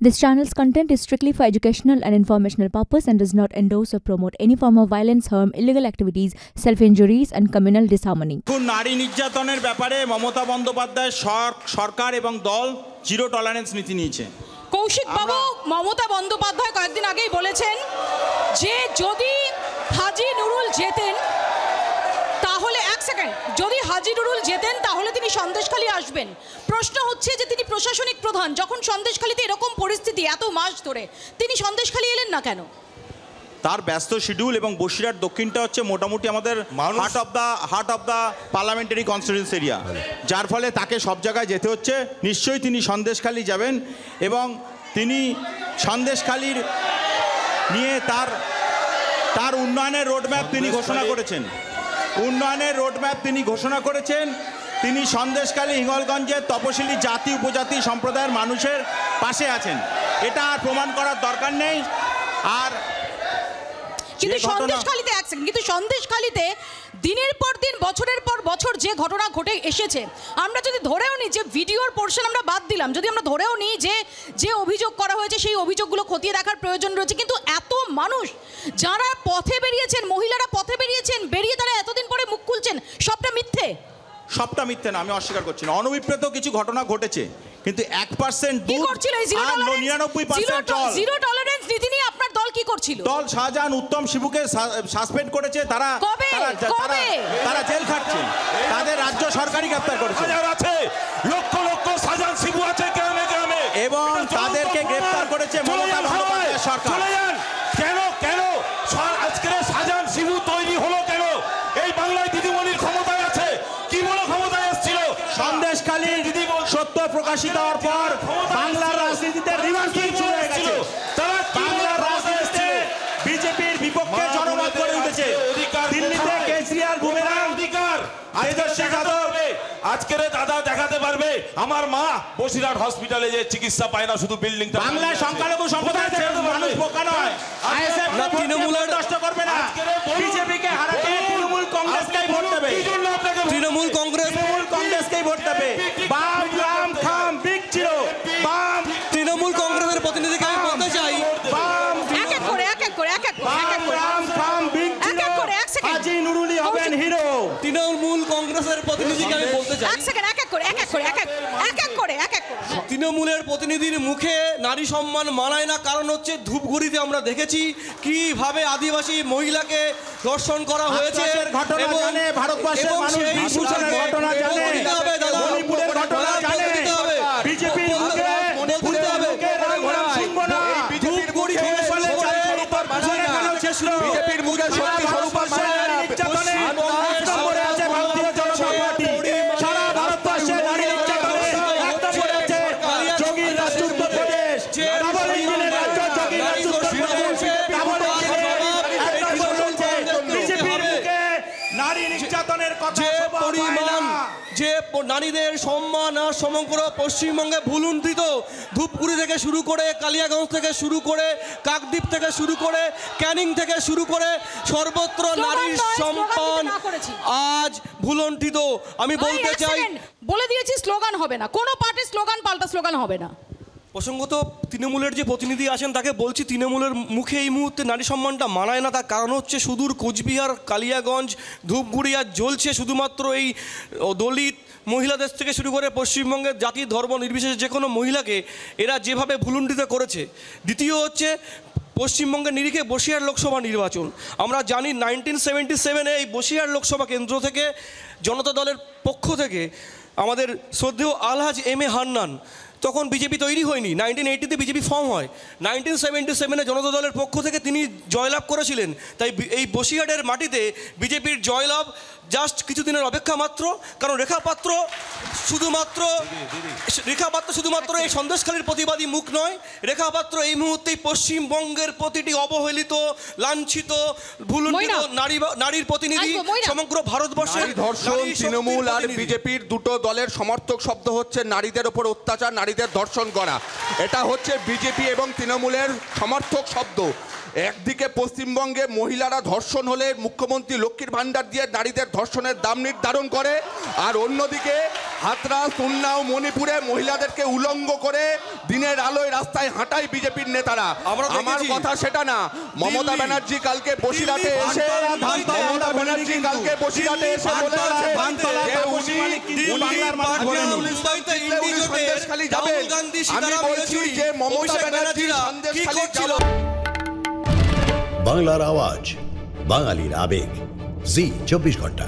This channel's content is strictly for educational and informational purpose and does not endorse or promote any form of violence, harm, illegal activities, self-injuries and communal disharmony. নারী নির্যাতনের ব্যাপারে মমতা বন্দ্যোপাধ্যায় সরকার এবং দল zero tolerance নীতি নিয়েছে। কৌশিক বাবু, মমতা বন্দ্যোপাধ্যায় কয়েকদিন আগেই বলেছেন যে যদি হাজী নুরুল জেতেন তাহলে যদি হাজী নুরুল জেতেন তাহলে তিনি সন্দেশখালী আসবেন। প্রশ্ন হচ্ছে যে তিনি প্রশাসনিক প্রধান, যখন সন্দেশখালীতে এরকম পরিস্থিতি এত মাস ধরে, তিনি সন্দেশখালী এলেন না কেন? তার ব্যস্ত শিডিউল এবং বসিরহাট দক্ষিণটা হচ্ছে মোটামুটি আমাদের heart of the parliamentary constituency area, যার ফলে তাকে সব জায়গায় যেতে হচ্ছে। নিশ্চয়ই তিনি সন্দেশখালী যাবেন এবং তিনি সন্দেশখালীর নিয়ে তার উন্নয়নের রোডম্যাপ তিনি ঘোষণা করেছেন। তিনি সন্দেশখালী হিঙ্গলগঞ্জের তপশিলি জাতি উপজাতি সম্প্রদায়ের মানুষের পাশে আছেন, এটা আর প্রমাণ করার দরকার নেই। আর কিন্তু সন্দেশখালীতে দিনের পর দিন বছরের পর বছর যে ঘটনা ঘটে এসেছে, আমরা যদি ধরেও নিই যে ভিডিওর পোর্শন আমরা বাদ দিলাম, যদি আমরা ধরেও নিই যে অভিযোগ করা হয়েছে সেই অভিযোগগুলো খতিয়ে দেখার প্রয়োজন রয়েছে, কিন্তু এত মানুষ যারা পথে বেরিয়েছেন, মহিলারা পথে বেরিয়ে তারা এতদিন পরে মুখ খুলছেন, সবটা মিথ্যে না, আমি অস্বীকার করছি না। অনভিপ্রেত কিছু ঘটনা ঘটেছে, কিন্তু 1% দুধ আর 99% জিরো টলারেন্স নীতি নিয়ে আপনার দল কি করছিল? দল শাহজাহান উত্তম শিবুকে সাসপেন্ড করেছে, তারা জেল খাটছে, তাদের রাজ্য সরকারই গ্রেফতার করেছে। লক্ষ লক্ষ শাহজাহান শিবু আছে গ্রামে গ্রামে, এবং তাদেরকে গ্রেফতার করেছে মমতা বন্দ্যোপাধ্যায় সরকার। কেন আজকের শাহজাহান শিবু তৈরি হলো কেন? এই বাংলায় দিদিমণির ক্ষমতায় আছে, কি বলে ক্ষমতায় এসেছিল? সন্দেশখালী সত্য প্রকাশিত হওয়ার পর বাংলার রাজনীতিতে রিভার্সিং শুরু হয়ে গেছে। বাংলার রাজনীতিতে বিজেপির বিপক্ষে জনমত গড়ে উঠেছে। দিল্লিতে কেজরিওয়াল বুমেরাং অধিকার আজকের দাদা দেখাতে পারবে। আমার মা বসিরহাট হসপিটালে যে চিকিৎসা পায় না, শুধু বিল্ডিংটা। বাংলায় সংখ্যালঘু সম্প্রদায় মানুষ বোকা নয়। আইএসএফ তৃণমূলের নষ্ট করবে না, বিজেপিকে হারাতে তৃণমূল কংগ্রেসকেই ভোট দেবে। তৃণমূল কংগ্রেসকেই ভোট দেবে। বাম রাম খাম বিগ জিরো, বাম তৃণমূল কংগ্রেসের প্রতিনিধিকে আমি বলতে চাই, বাম এক এক করে রাম খাম বিগ জিরো, হাজী নুরুলি হবেন হিরো। তৃণমূল কংগ্রেসের প্রতিনিধিকে আমি বলতে চাই, তৃণমূলের প্রতিনিধির মুখে নারী সম্মান মানায় না। কারণ হচ্ছে ধূপগুড়িতে আমরা দেখেছি কিভাবে আদিবাসী মহিলাকে ধর্ষণ করা হয়েছে, ভারতবর্ষের মানুষ বিভূষণের ঘটনা জানে, মণিপুরের ঘটনা জানে। বিজেপির মুখে বিজেপির মুখে শক্তি স্বরূপ যে নারীদের সম্মান আর সমগ্র পশ্চিমবঙ্গে ভুলুণ্ঠিত। ধূপগুড়ি থেকে শুরু করে, কালিয়াগঞ্জ থেকে শুরু করে, কাকদ্বীপ থেকে শুরু করে, ক্যানিং থেকে শুরু করে সর্বত্র নারীর সম্মান আজ ভুলুণ্ঠিত। আমি বলতে চাই, বলে দিয়েছি স্লোগান হবে না, কোনো পার্টির স্লোগান পাল্টা স্লোগান হবে না। প্রসঙ্গত তৃণমূলের যে প্রতিনিধি আছেন তাকে বলছি, তৃণমূলের মুখে এই মুহূর্তে নারী সম্মানটা মানায় না। তার কারণ হচ্ছে সুদূর কোচবিহার, কালিয়াগঞ্জ, ধূপগুড়ি আর জ্বলছে শুধুমাত্র এই দলিত মহিলাদের থেকে শুরু করে পশ্চিমবঙ্গের জাতি ধর্ম নির্বিশেষে যে কোনো মহিলাকে এরা যেভাবে ভুলুণ্ঠিত করেছে। দ্বিতীয় হচ্ছে পশ্চিমবঙ্গের নিরিখে বসিরহাট লোকসভা নির্বাচন। আমরা জানি 1977-এ এই বসিরহাট লোকসভা কেন্দ্র থেকে জনতা দলের পক্ষ থেকে আমাদের শ্রদ্ধেয় আলহাজ এম এ হান্নান, তখন বিজেপি তৈরি হয়নি, 1980-তে বিজেপি ফর্ম হয়, 1977-এ জনতা দলের পক্ষ থেকে তিনি জয়লাভ করেছিলেন। তাই এই বসিরহাটের মাটিতে বিজেপির জয়লাভ জাস্ট কিছুদিনের অপেক্ষা মাত্র। কারণ রেখা পাত্র শুধুমাত্র এই সন্দেশখালীর প্রতিবাদী মুখ নয়, রেখা পাত্র এই মুহূর্তেই পশ্চিমবঙ্গের প্রতিটি অবহেলিত, লাঞ্ছিত, ভুলুণ্ঠিত নারীর প্রতিনিধি, সমগ্র ভারতবর্ষের। ধর্ষণ তৃণমূল আর বিজেপির দুটো দলের সমর্থক শব্দ হচ্ছে নারীদের ওপর অত্যাচার, নারীদের ধর্ষণ করা। এটা হচ্ছে বিজেপি এবং তৃণমূলের সমর্থক শব্দ। একদিকে পশ্চিমবঙ্গে মহিলারা ধর্ষণ হলে মুখ্যমন্ত্রী লক্ষ্মীর ভাণ্ডার দিয়ে নারীদের ধর্ষণের দাম নির্ধারণ করে, আর অন্যদিকে হাতরাস, উন্নাও, মণিপুরে মহিলাদেরকে উলঙ্গ করে দিনের আলোয় রাস্তায় হাঁটায় বিজেপির নেতারা। আমার কথা সেটা না। মমতা ব্যানার্জি কালকে বসিরহাটে এসে বাংলার আওয়াজ, বাঙালির আবেগ, জি 24 ঘন্টা।